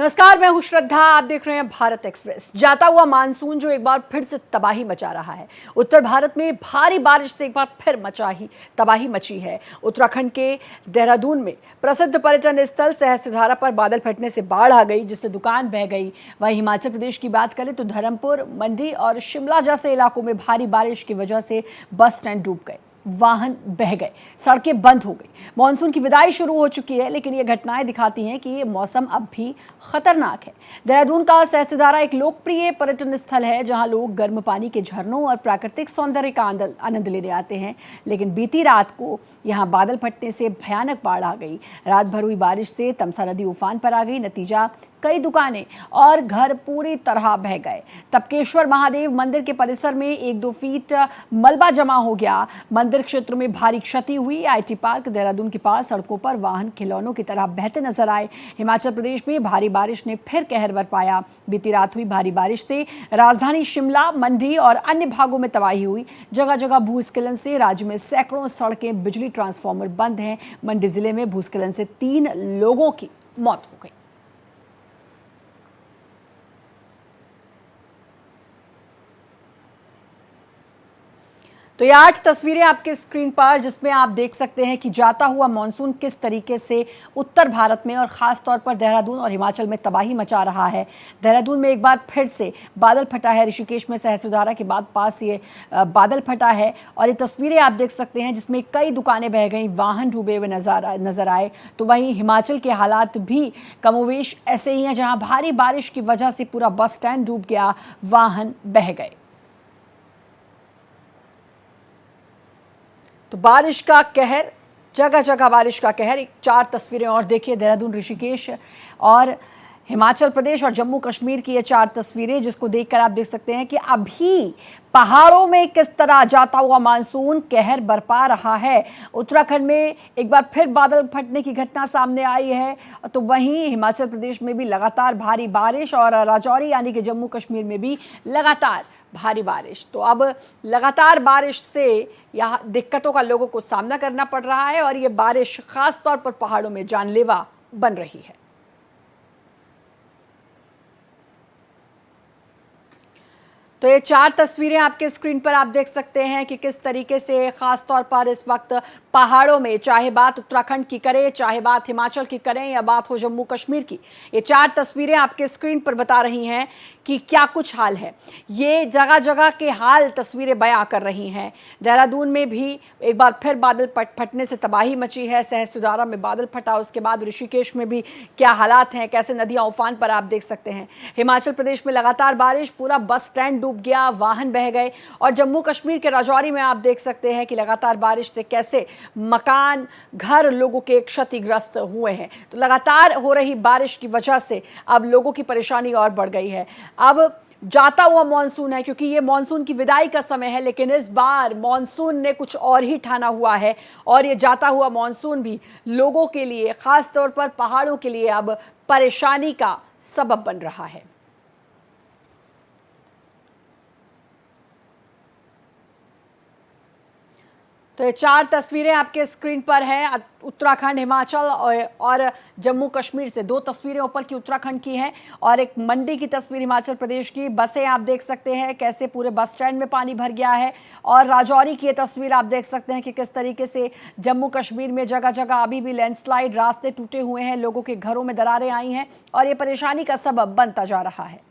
नमस्कार, मैं हूं श्रद्धा। आप देख रहे हैं भारत एक्सप्रेस। जाता हुआ मानसून जो एक बार फिर से तबाही मचा रहा है। उत्तर भारत में भारी बारिश से एक बार फिर तबाही मची है। उत्तराखंड के देहरादून में प्रसिद्ध पर्यटन स्थल सहस्त्रधारा पर बादल फटने से बाढ़ आ गई, जिससे दुकान बह गई। वहीं हिमाचल प्रदेश की बात करें तो धर्मपुर, मंडी और शिमला जैसे इलाकों में भारी बारिश की वजह से बस स्टैंड डूब गए, वाहन बह गए, सड़कें बंद हो गई। मानसून की विदाई शुरू हो चुकी है, लेकिन ये घटनाएं दिखाती हैं कि ये मौसम अब भी खतरनाक है। देहरादून का सहस्त्रधारा एक लोकप्रिय पर्यटन स्थल है, जहां लोग गर्म पानी के झरनों और प्राकृतिक सौंदर्य का आनंद लेने आते हैं। लेकिन बीती रात को यहां बादल फटने से भयानक बाढ़ आ गई। रात भर हुई बारिश से तमसा नदी उफान पर आ गई। नतीजा, कई दुकानें और घर पूरी तरह बह गए। तपकेश्वर महादेव मंदिर के परिसर में 1-2 फीट मलबा जमा हो गया। मंदिर क्षेत्र में भारी क्षति हुई। आईटी पार्क देहरादून के पास सड़कों पर वाहन खिलौनों की तरह बहते नजर आए। हिमाचल प्रदेश में भारी बारिश ने फिर कहर बरपाया। बीती रात हुई भारी बारिश से राजधानी शिमला, मंडी और अन्य भागों में तबाही हुई। जगह जगह भूस्खलन से राज्य में सैकड़ों सड़कें, बिजली ट्रांसफार्मर बंद हैं। मंडी जिले में भूस्खलन से 3 लोगों की मौत हो गई। तो ये 8 तस्वीरें आपके स्क्रीन पर, जिसमें आप देख सकते हैं कि जाता हुआ मानसून किस तरीके से उत्तर भारत में और ख़ास तौर पर देहरादून और हिमाचल में तबाही मचा रहा है। देहरादून में एक बार फिर से बादल फटा है। ऋषिकेश में सहस्त्रधारा के बाद पास ये बादल फटा है और ये तस्वीरें आप देख सकते हैं, जिसमें कई दुकानें बह गई, वाहन डूबे हुए नजर आए। तो वहीं हिमाचल के हालात भी कमोवेश ऐसे ही हैं, जहाँ भारी बारिश की वजह से पूरा बस स्टैंड डूब गया, वाहन बह गए। तो बारिश का कहर, जगह जगह बारिश का कहर। एक 4 तस्वीरें और देखिए। देहरादून, ऋषिकेश और हिमाचल प्रदेश और जम्मू कश्मीर की ये 4 तस्वीरें, जिसको देखकर आप देख सकते हैं कि अभी पहाड़ों में किस तरह जाता हुआ मानसून कहर बरपा रहा है। उत्तराखंड में एक बार फिर बादल फटने की घटना सामने आई है। तो वहीं हिमाचल प्रदेश में भी लगातार भारी बारिश और राजौरी यानी कि जम्मू कश्मीर में भी लगातार भारी बारिश। तो अब लगातार बारिश से यहाँ दिक्कतों का लोगों को सामना करना पड़ रहा है और ये बारिश खास तौर पर पहाड़ों में जानलेवा बन रही है। तो ये 4 तस्वीरें आपके स्क्रीन पर आप देख सकते हैं कि किस तरीके से खास तौर पर इस वक्त पहाड़ों में, चाहे बात उत्तराखंड की करें, चाहे बात हिमाचल की करें या बात हो जम्मू कश्मीर की, ये 4 तस्वीरें आपके स्क्रीन पर बता रही हैं कि क्या कुछ हाल है। ये जगह जगह के हाल तस्वीरें बयां कर रही हैं। देहरादून में भी एक बार फिर बादल फटने से तबाही मची है। सहस्त्रधारा में बादल फटा, उसके बाद ऋषिकेश में भी क्या हालात हैं, कैसे नदियां उफान पर, आप देख सकते हैं। हिमाचल प्रदेश में लगातार बारिश, पूरा बस स्टैंड डूब गया, वाहन बह गए। और जम्मू कश्मीर के राजौरी में आप देख सकते हैं कि लगातार बारिश से कैसे मकान, घर लोगों के क्षतिग्रस्त हुए हैं। तो लगातार हो रही बारिश की वजह से अब लोगों की परेशानी और बढ़ गई है। अब जाता हुआ मॉनसून है, क्योंकि ये मॉनसून की विदाई का समय है, लेकिन इस बार मॉनसून ने कुछ और ही ठाना हुआ है। और ये जाता हुआ मॉनसून भी लोगों के लिए, खास तौर पर पहाड़ों के लिए, अब परेशानी का सबब बन रहा है। तो ये 4 तस्वीरें आपके स्क्रीन पर हैं। उत्तराखंड, हिमाचल और जम्मू कश्मीर से 2 तस्वीरें ऊपर की उत्तराखंड की हैं और एक मंडी की तस्वीर हिमाचल प्रदेश की। बसें आप देख सकते हैं कैसे पूरे बस स्टैंड में पानी भर गया है। और राजौरी की ये तस्वीर आप देख सकते हैं कि किस तरीके से जम्मू कश्मीर में जगह जगह अभी भी लैंडस्लाइड, रास्ते टूटे हुए हैं, लोगों के घरों में दरारें आई हैं और ये परेशानी का सबब बनता जा रहा है।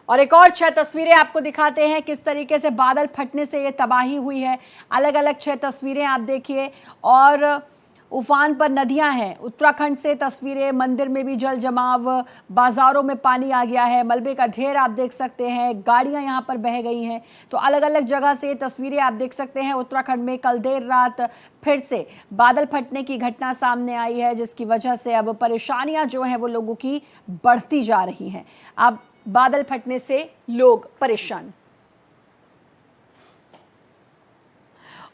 और एक और 6 तस्वीरें आपको दिखाते हैं किस तरीके से बादल फटने से ये तबाही हुई है। अलग अलग 6 तस्वीरें आप देखिए। और उफान पर नदियां हैं। उत्तराखंड से तस्वीरें, मंदिर में भी जल जमाव, बाजारों में पानी आ गया है, मलबे का ढेर आप देख सकते हैं, गाड़ियां यहां पर बह गई हैं। तो अलग अलग जगह से तस्वीरें आप देख सकते हैं। उत्तराखंड में कल देर रात फिर से बादल फटने की घटना सामने आई है, जिसकी वजह से अब परेशानियां जो हैं वो लोगों की बढ़ती जा रही हैं। अब बादल फटने से लोग परेशान।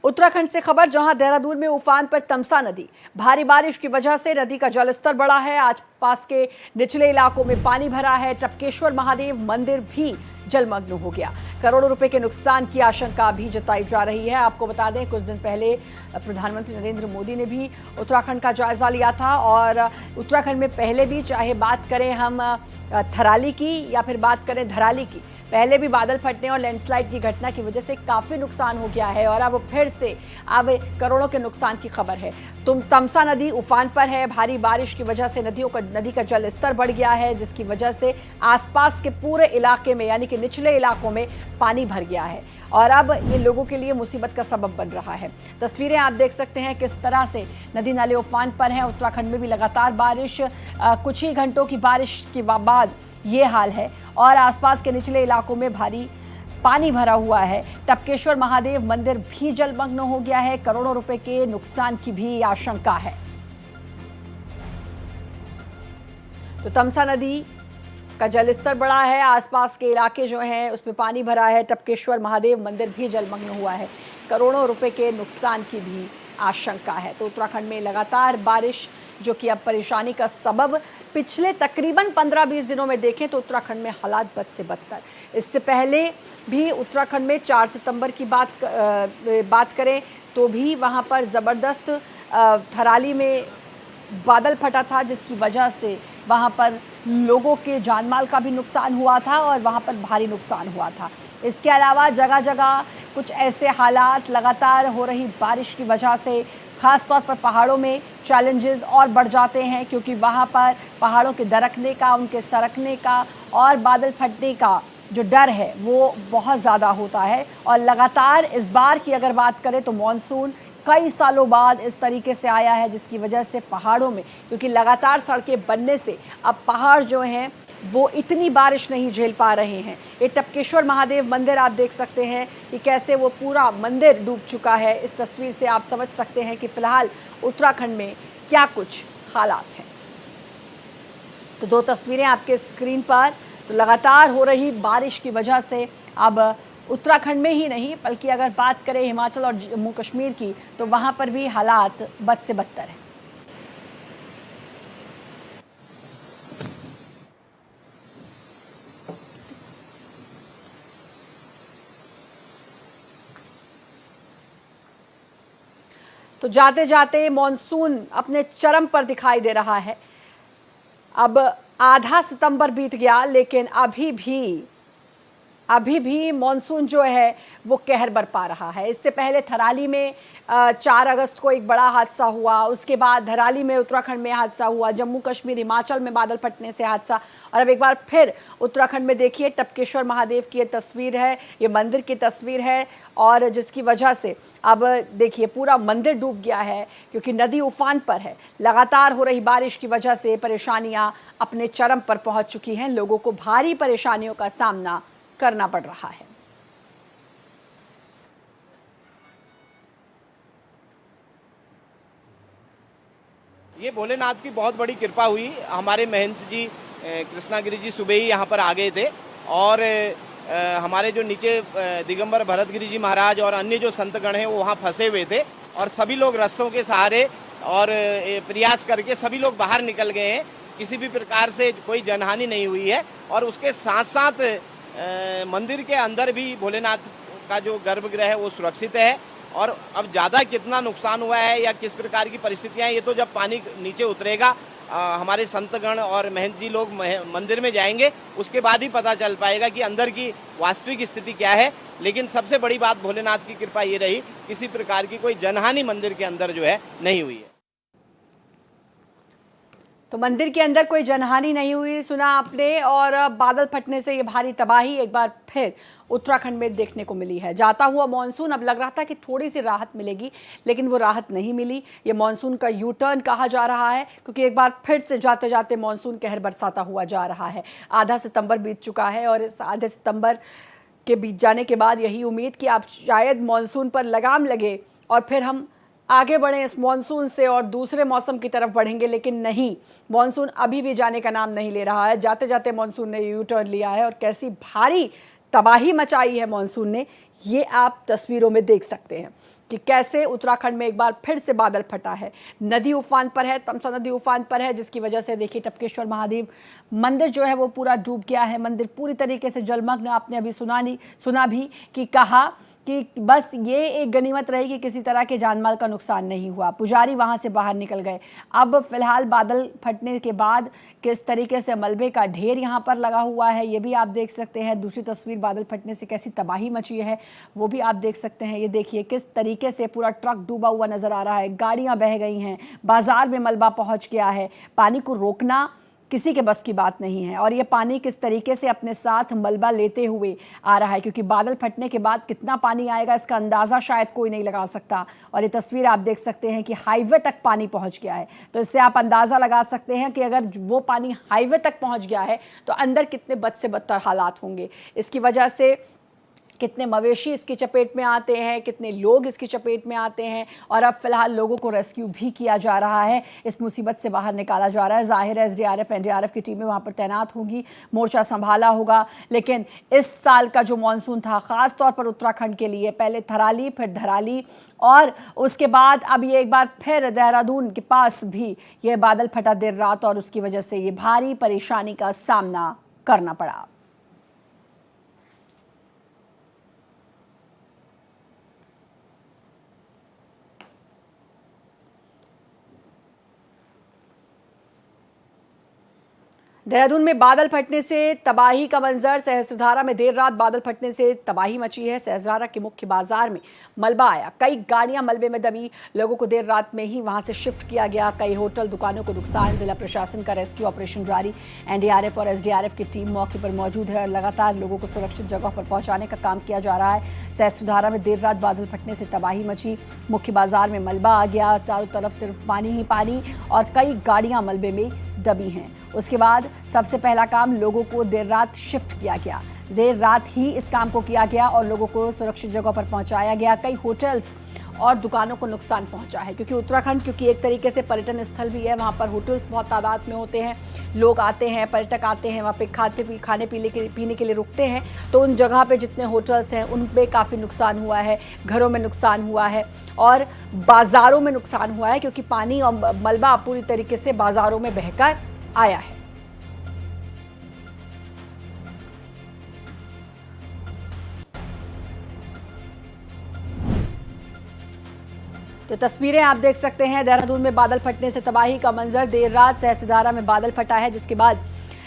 उत्तराखंड से खबर, जहां देहरादून में उफान पर तमसा नदी, भारी बारिश की वजह से नदी का जलस्तर बढ़ा है। आज पास के निचले इलाकों में पानी भरा है। टपकेश्वर महादेव मंदिर भी जलमग्न हो गया। करोड़ों रुपए के नुकसान की आशंका भी जताई जा रही है। आपको बता दें, कुछ दिन पहले प्रधानमंत्री नरेंद्र मोदी ने भी उत्तराखंड का जायजा लिया था और उत्तराखंड में पहले भी, चाहे बात करें हम थराली की या फिर बात करें धराली की, पहले भी बादल फटने और लैंडस्लाइड की घटना की वजह से काफ़ी नुकसान हो गया है और अब फिर से अब करोड़ों के नुकसान की खबर है। तमसा नदी उफान पर है। भारी बारिश की वजह से नदी का जल स्तर बढ़ गया है, जिसकी वजह से आसपास के पूरे इलाके में यानी कि निचले इलाकों में पानी भर गया है और अब ये लोगों के लिए मुसीबत का सबब बन रहा है। तस्वीरें आप देख सकते हैं किस तरह से नदी नाले उफान पर हैं। उत्तराखंड में भी लगातार बारिश, कुछ ही घंटों की बारिश के बाद ये हाल है और आसपास के निचले इलाकों में भारी पानी भरा हुआ है। टपकेश्वर महादेव मंदिर भी जलमग्न हो गया है। करोड़ों रुपए के नुकसान की भी आशंका है। तो तमसा नदी का जलस्तर बढ़ा है, आसपास के इलाके जो हैं उसमें पानी भरा है। टपकेश्वर महादेव मंदिर भी जलमग्न हुआ है। करोड़ों रुपए के नुकसान की भी आशंका है। तो उत्तराखंड में लगातार बारिश, जो कि अब परेशानी का सबब, पिछले तकरीबन 15-20 दिनों में देखें तो उत्तराखंड में हालात बद से बदतर। इससे पहले भी उत्तराखंड में 4 सितंबर की बात करें तो भी वहां पर ज़बरदस्त थराली में बादल फटा था, जिसकी वजह से वहां पर लोगों के जानमाल का भी नुकसान हुआ था और वहां पर भारी नुकसान हुआ था। इसके अलावा जगह जगह कुछ ऐसे हालात लगातार हो रही बारिश की वजह से, ख़ास तौर पर पहाड़ों में चैलेंजेस और बढ़ जाते हैं, क्योंकि वहाँ पर पहाड़ों के दरकने का, उनके सरकने का और बादल फटने का जो डर है वो बहुत ज़्यादा होता है। और लगातार इस बार की अगर बात करें तो मॉनसून कई सालों बाद इस तरीके से आया है, जिसकी वजह से पहाड़ों में, क्योंकि लगातार सड़कें बनने से अब पहाड़ जो हैं वो इतनी बारिश नहीं झेल पा रहे हैं। ये टपकेश्वर महादेव मंदिर आप देख सकते हैं कि कैसे वो पूरा मंदिर डूब चुका है। इस तस्वीर से आप समझ सकते हैं कि फिलहाल उत्तराखंड में क्या कुछ हालात हैं। तो 2 तस्वीरें आपके स्क्रीन पर। तो लगातार हो रही बारिश की वजह से अब उत्तराखंड में ही नहीं, बल्कि अगर बात करें हिमाचल और जम्मू कश्मीर की, तो वहाँ पर भी हालात बद से बदतर हैं। तो जाते जाते मॉनसून अपने चरम पर दिखाई दे रहा है। अब आधा सितंबर बीत गया, लेकिन अभी भी मॉनसून जो है वो कहर बरपा रहा है। इससे पहले थराली में 4 अगस्त को एक बड़ा हादसा हुआ, उसके बाद धराली में उत्तराखंड में हादसा हुआ, जम्मू कश्मीर हिमाचल में बादल फटने से हादसा, और अब एक बार फिर उत्तराखंड में देखिए टपकेश्वर महादेव की ये तस्वीर है, ये मंदिर की तस्वीर है, और जिसकी वजह से अब देखिए पूरा मंदिर डूब गया है, क्योंकि नदी उफान पर है। लगातार हो रही बारिश की वजह से परेशानियां अपने चरम पर पहुंच चुकी हैं। लोगों को भारी परेशानियों का सामना करना पड़ रहा है। ये भोलेनाथ की बहुत बड़ी कृपा हुई। हमारे महंत जी कृष्णागिरी जी सुबह ही यहाँ पर आ गए थे और हमारे जो नीचे दिगंबर भरतगिरी जी महाराज और अन्य जो संतगण हैं वो वहाँ फंसे हुए थे और सभी लोग रस्सों के सहारे और प्रयास करके सभी लोग बाहर निकल गए हैं। किसी भी प्रकार से कोई जनहानि नहीं हुई है और उसके साथ साथ मंदिर के अंदर भी भोलेनाथ का जो गर्भगृह है वो सुरक्षित है। और अब ज़्यादा कितना नुकसान हुआ है या किस प्रकार की परिस्थितियां हैं, ये तो जब पानी नीचे उतरेगा, हमारे संतगण और महंत जी लोग मंदिर में जाएंगे, उसके बाद ही पता चल पाएगा कि अंदर की वास्तविक स्थिति क्या है। लेकिन सबसे बड़ी बात भोलेनाथ की कृपा ये रही, किसी प्रकार की कोई जनहानि मंदिर के अंदर जो है नहीं हुई है। तो मंदिर के अंदर कोई जनहानि नहीं हुई, सुना आपने। और बादल फटने से ये भारी तबाही एक बार फिर उत्तराखंड में देखने को मिली है। जाता हुआ मॉनसून, अब लग रहा था कि थोड़ी सी राहत मिलेगी, लेकिन वो राहत नहीं मिली। ये मॉनसून का यू टर्न कहा जा रहा है, क्योंकि एक बार फिर से जाते जाते मॉनसून कहर बरसाता हुआ जा रहा है। आधा सितंबर बीत चुका है और इस आधे सितंबर के बीत जाने के बाद यही उम्मीद कि अब शायद मॉनसून पर लगाम लगे और फिर हम आगे बढ़ें इस मॉनसून से और दूसरे मौसम की तरफ बढ़ेंगे। लेकिन नहीं, मॉनसून अभी भी जाने का नाम नहीं ले रहा है। जाते जाते मॉनसून ने यू टर्न लिया है और कैसी भारी तबाही मचाई है मॉनसून ने, ये आप तस्वीरों में देख सकते हैं कि कैसे उत्तराखंड में एक बार फिर से बादल फटा है। नदी उफान पर है, तमसा नदी उफान पर है, जिसकी वजह से देखिए टपकेश्वर महादेव मंदिर जो है वो पूरा डूब गया है। मंदिर पूरी तरीके से जलमग्न। आपने अभी सुना भी कि कहा कि बस ये एक गनीमत रही कि किसी तरह के जानमाल का नुकसान नहीं हुआ। पुजारी वहां से बाहर निकल गए। अब फिलहाल बादल फटने के बाद किस तरीके से मलबे का ढेर यहाँ पर लगा हुआ है ये भी आप देख सकते हैं। दूसरी तस्वीर बादल फटने से कैसी तबाही मची है वो भी आप देख सकते हैं। ये देखिए किस तरीके से पूरा ट्रक डूबा हुआ नजर आ रहा है, गाड़ियां बह गई हैं, बाजार में मलबा पहुंच गया है। पानी को रोकना किसी के बस की बात नहीं है और ये पानी किस तरीके से अपने साथ मलबा लेते हुए आ रहा है, क्योंकि बादल फटने के बाद कितना पानी आएगा इसका अंदाज़ा शायद कोई नहीं लगा सकता। और ये तस्वीर आप देख सकते हैं कि हाईवे तक पानी पहुंच गया है, तो इससे आप अंदाज़ा लगा सकते हैं कि अगर वो पानी हाईवे तक पहुंच गया है तो अंदर कितने बद से बदतर हालात होंगे। इसकी वजह से कितने मवेशी इसकी चपेट में आते हैं, कितने लोग इसकी चपेट में आते हैं और अब फिलहाल लोगों को रेस्क्यू भी किया जा रहा है, इस मुसीबत से बाहर निकाला जा रहा है। जाहिर है एसडीआरएफ एनडीआरएफ की टीमें वहाँ पर तैनात होंगी, मोर्चा संभाला होगा। लेकिन इस साल का जो मानसून था ख़ास तौर पर उत्तराखंड के लिए, पहले थराली फिर धराली और उसके बाद अब ये एक बार फिर देहरादून के पास भी ये बादल फटा देर रात और उसकी वजह से ये भारी परेशानी का सामना करना पड़ा। देहरादून में बादल फटने से तबाही का मंजर। सहस्त्रधारा में देर रात बादल फटने से तबाही मची है। सहस्त्रधारा के मुख्य बाजार में मलबा आया, कई गाड़ियां मलबे में दबी, लोगों को देर रात में ही वहां से शिफ्ट किया गया। कई होटल दुकानों को नुकसान। जिला प्रशासन का रेस्क्यू ऑपरेशन जारी। एनडीआरएफ और एसडीआरएफ की टीम मौके पर मौजूद है और लगातार लोगों को सुरक्षित जगह पर पहुंचाने का काम किया जा रहा है। सहस्त्रधारा में देर रात बादल फटने से तबाही मची, मुख्य बाजार में मलबा आ गया, चारों तरफ सिर्फ पानी ही पानी और कई गाड़ियां मलबे में दबी हैं। उसके बाद सबसे पहला काम लोगों को देर रात शिफ्ट किया गया। देर रात ही इस काम को किया गया और लोगों को सुरक्षित जगह पर पहुंचाया गया। कई होटल्स और दुकानों को नुकसान पहुंचा है, क्योंकि उत्तराखंड क्योंकि एक तरीके से पर्यटन स्थल भी है, वहाँ पर होटल्स बहुत तादाद में होते हैं, लोग आते हैं, पर्यटक आते हैं, वहाँ पे खाने पीने के लिए रुकते हैं, तो उन जगह पे जितने होटल्स हैं उन पे काफ़ी नुकसान हुआ है, घरों में नुकसान हुआ है और बाज़ारों में नुकसान हुआ है, क्योंकि पानी और मलबा पूरी तरीके से बाज़ारों में बहकर आया है। तो तस्वीरें आप देख सकते हैं, देहरादून में बादल फटने से तबाही का मंजर। देर रात सहस्त्रधारा में बादल फटा है, जिसके बाद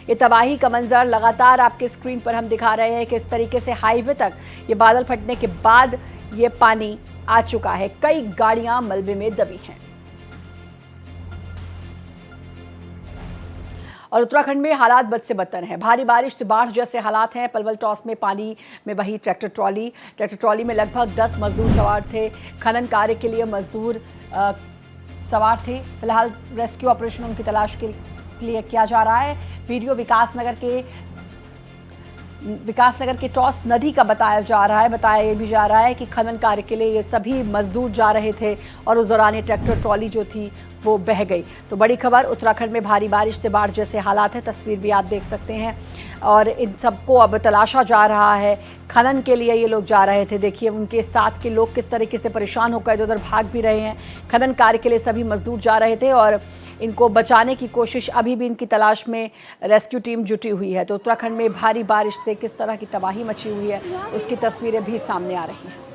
ये तबाही का मंजर लगातार आपके स्क्रीन पर हम दिखा रहे हैं कि इस तरीके से हाईवे तक ये बादल फटने के बाद ये पानी आ चुका है। कई गाड़ियां मलबे में दबी हैं और उत्तराखंड में हालात बद से बदतर हैं। भारी बारिश से बाढ़ जैसे हालात हैं। पलवल टॉस में पानी में बही ट्रैक्टर ट्रॉली में लगभग 10 मजदूर सवार थे। खनन कार्य के लिए मजदूर सवार थे। फिलहाल रेस्क्यू ऑपरेशन उनकी तलाश के लिए किया जा रहा है। वीडियो विकासनगर के टॉस नदी का बताया ये भी जा रहा है कि खनन कार्य के लिए ये सभी मजदूर जा रहे थे और उस दौरान ये ट्रैक्टर ट्रॉली जो थी वो बह गई। तो बड़ी खबर, उत्तराखंड में भारी बारिश से बाढ़ जैसे हालात हैं। तस्वीर भी आप देख सकते हैं और इन सबको अब तलाशा जा रहा है। खनन के लिए ये लोग जा रहे थे। देखिए उनके साथ के लोग किस तरीके से परेशान होकर इधर उधर भाग भी रहे हैं। खनन कार्य के लिए सभी मजदूर जा रहे थे और इनको बचाने की कोशिश, अभी भी इनकी तलाश में रेस्क्यू टीम जुटी हुई है। तो उत्तराखंड में भारी बारिश से किस तरह की तबाही मची हुई है उसकी तस्वीरें भी सामने आ रही हैं।